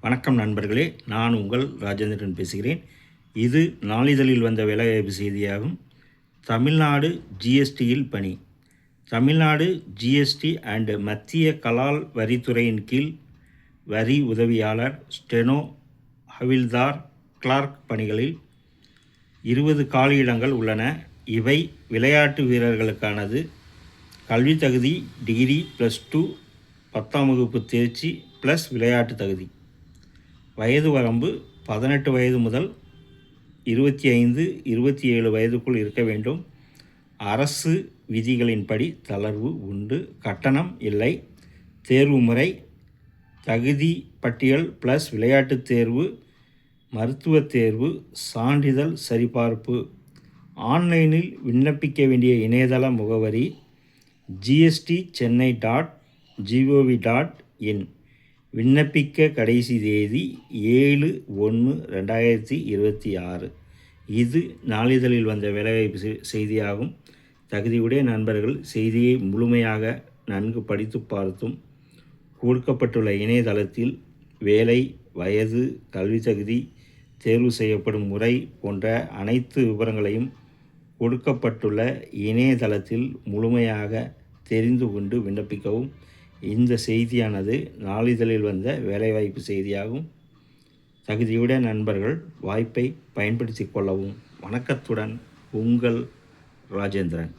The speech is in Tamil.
வணக்கம் நண்பர்களே, நான் உங்கள் ராஜேந்திரன் பேசுகிறேன். இது நாளிதழில் வந்த வேலைவாய்ப்பு செய்தியாகும். தமிழ்நாடு ஜிஎஸ்டியில் பணி. தமிழ்நாடு ஜிஎஸ்டி அண்ட் மத்திய கலால் வரித்துறையின் கீழ் வரி உதவியாளர், ஸ்டெனோ, ஹவில்தார், கிளார்க் பணிகளில் 20 காலியிடங்கள் உள்ளன. இவை விளையாட்டு வீரர்களுக்கானது. கல்வி தகுதி டிகிரி +2, 10ஆம் வகுப்பு தேர்ச்சி ப்ளஸ் விளையாட்டு தகுதி. வயது வரம்பு 18 வயது முதல் 25-27 வயதுக்குள் இருக்க வேண்டும். அரசு விதிகளின்படி தளர்வு உண்டு. கட்டணம் இல்லை. தேர்வு முறை: தகுதி பட்டியல் ப்ளஸ் விளையாட்டுத் தேர்வு, மருத்துவத் தேர்வு, சான்றிதழ் சரிபார்ப்பு. ஆன்லைனில் விண்ணப்பிக்க வேண்டிய இணையதள முகவரி gstchennai.gov.in. விண்ணப்பிக்க கடைசி தேதி 7/1/2026. இது நாளிதழில் வந்த வேலைவாய்ப்பு செய்தியாகும். தகுதியுடைய நண்பர்கள் செய்தியை முழுமையாக நன்கு படித்து பார்த்தும் கொடுக்கப்பட்டுள்ள இணையதளத்தில் வேலை, வயது, கல்வி தகுதி, தேர்வு செய்யப்படும் முறை போன்ற அனைத்து விவரங்களையும் கொடுக்கப்பட்டுள்ள இணையதளத்தில் முழுமையாக தெரிந்து கொண்டு விண்ணப்பிக்கவும். இந்த செய்தியானது நாளிதழில் வந்த வேலைவாய்ப்பு செய்தியாகும். தகுதியுடைய நண்பர்கள் வாய்ப்பை பயன்படுத்தி கொள்ளவும். வணக்கத்துடன் உங்கள் ராஜேந்திரன்.